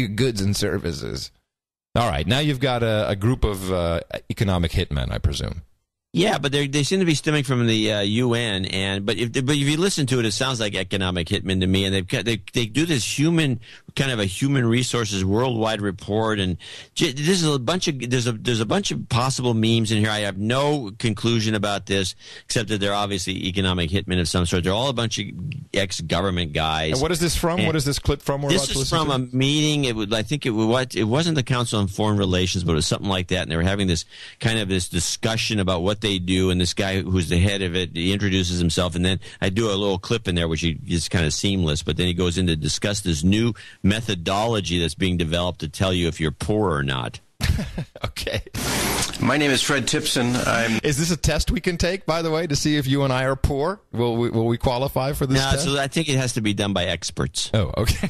goods and services. All right, now you've got a group of economic hitmen, I presume. Yeah, but they seem to be stemming from the UN, but if you listen to it, it sounds like economic hitmen to me. And they do this kind of a human resources worldwide report, and there's a bunch of possible memes in here. I have no conclusion about this except that they're obviously economic hitmen of some sort. They're all a bunch of ex-government guys. And what is this from? And what is this clip from? This is from a meeting. It wasn't the Council on Foreign Relations, but it was something like that. And they were having this discussion about what they do, and this guy who's the head of it, he introduces himself, and then I do a little clip in there which is kind of seamless, but then he goes in to discuss this new methodology that's being developed to tell you if you're poor or not. Okay. My name is Fred Tipson. Is this a test we can take, by the way, to see if you and I are poor? Will we qualify for this test? No, so I think it has to be done by experts. Oh, okay.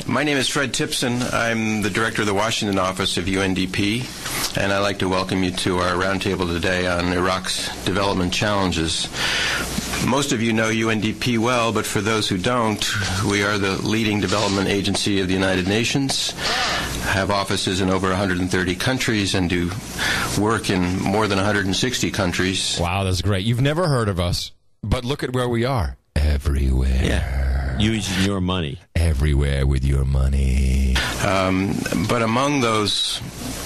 My name is Fred Tipson. I'm the director of the Washington office of UNDP, and I'd like to welcome you to our roundtable today on Iraq's development challenges. Most of you know UNDP well, but for those who don't, we are the leading development agency of the United Nations, have offices in over 130 countries, and do work in more than 160 countries. Wow, that's great. You've never heard of us, but look at where we are. Everywhere. Yeah. Using your money. Everywhere with your money. But among those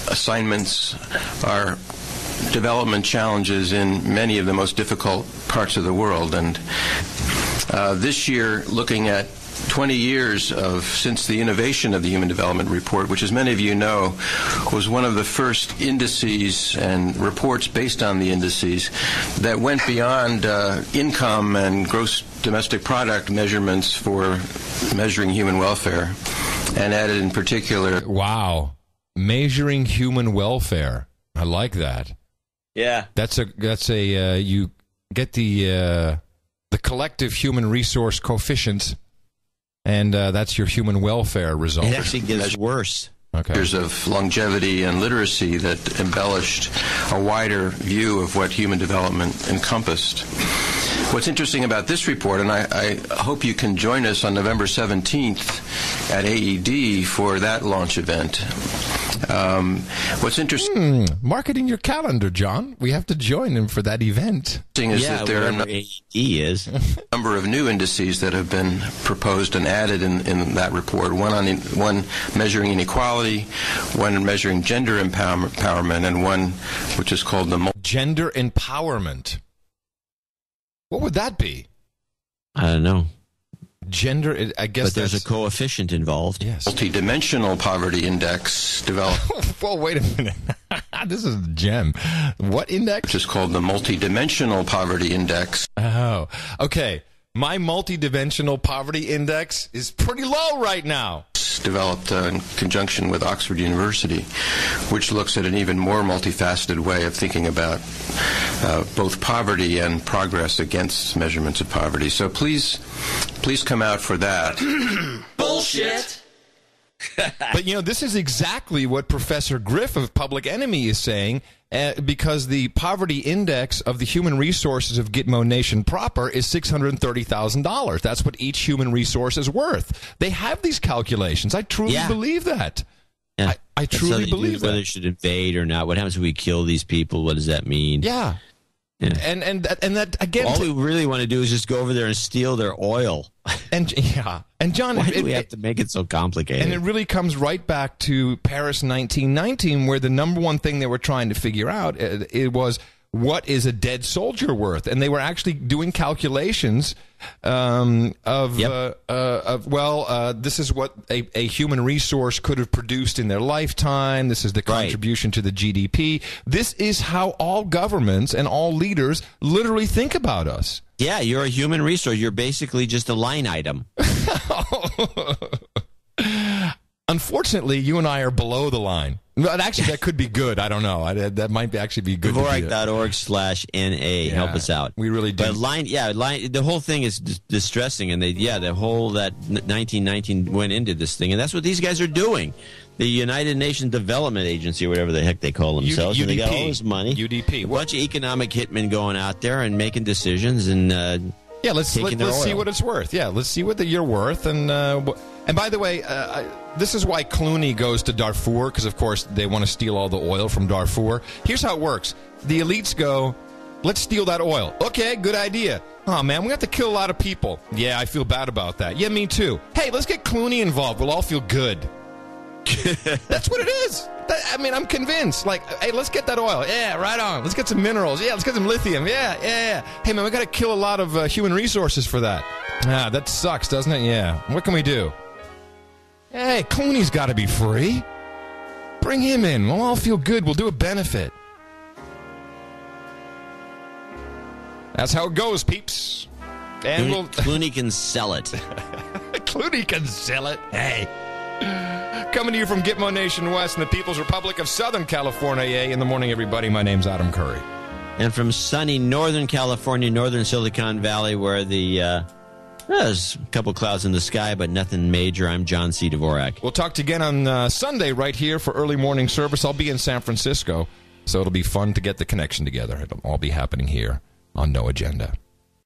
assignments are development challenges in many of the most difficult parts of the world. And this year, looking at 20 years since the innovation of the Human Development Report, which, as many of you know, was one of the first indices and reports based on the indices that went beyond income and gross domestic product measurements for measuring human welfare, and added in particular... Wow. Measuring human welfare. I like that. Yeah. That's a you get the collective human resource coefficient, and that's your human welfare result. It actually gets worse. Okay. Years of longevity and literacy that embellished a wider view of what human development encompassed. What's interesting about this report, and I hope you can join us on November 17th at AED for that launch event. What's interesting... Mark it in your calendar, John. We have to join him for that event. Is that there are a number of new indices that have been proposed and added in that report. One measuring inequality, one measuring gender empowerment, and one which is called the... Gender empowerment. What would that be? I don't know. Gender, I guess. But there's a coefficient involved. Yes. Multidimensional poverty index developed. Whoa, wait a minute. This is a gem. What index? Which is called the Multidimensional Poverty Index. Oh, okay. My multidimensional poverty index is pretty low right now. Developed in conjunction with Oxford University, which looks at an even more multifaceted way of thinking about both poverty and progress against measurements of poverty. So please come out for that. Bullshit! But, this is exactly what Professor Griff of Public Enemy is saying, because the poverty index of the human resources of Gitmo Nation proper is $630,000. That's what each human resource is worth. They have these calculations. I truly believe that. Yeah. I truly believe that. Whether it should invade or not. What happens if we kill these people? What does that mean? Yeah. Yeah. And that again. All we really want to do is just go over there and steal their oil. And John, why do we have to make it so complicated? And it really comes right back to Paris 1919, where the number one thing they were trying to figure out it was, what is a dead soldier worth? And they were actually doing calculations this is what a human resource could have produced in their lifetime. This is the contribution to the GDP. This is how all governments and all leaders literally think about us. Yeah, you're a human resource. You're basically just a line item. Unfortunately, you and I are below the line. But actually, that could be good. I don't know. That might actually be good. Dvorak.org/NA. Help us out. We really do. But the whole thing is distressing, and the whole that 1919 went into this thing, and that's what these guys are doing. The United Nations Development Agency, or whatever the heck they call themselves, and they got all this money. UDP. A bunch of economic hitmen going out there and making decisions and let's see what it's worth. Yeah, let's see what you're worth. And by the way, this is why Clooney goes to Darfur, because, of course, they want to steal all the oil from Darfur. Here's how it works. The elites go, let's steal that oil. Okay, good idea. Oh, man, we have to kill a lot of people. Yeah, I feel bad about that. Yeah, me too. Hey, let's get Clooney involved. We'll all feel good. That's what it is. I'm convinced. Like, hey, let's get that oil. Yeah, right on. Let's get some minerals. Yeah, let's get some lithium. Yeah. Hey, man, we got to kill a lot of human resources for that. Ah, that sucks, doesn't it? Yeah. What can we do? Hey, Clooney's got to be free. Bring him in. We'll all feel good. We'll do a benefit. That's how it goes, peeps. And Clooney can sell it. Clooney can sell it. Hey. Coming to you from Gitmo Nation West in the People's Republic of Southern California. In the morning, everybody. My name's Adam Curry. And from sunny Northern California, northern Silicon Valley, where there's a couple clouds in the sky, but nothing major, I'm John C. Dvorak. We'll talk to you again on Sunday right here for early morning service. I'll be in San Francisco, so it'll be fun to get the connection together. It'll all be happening here on No Agenda.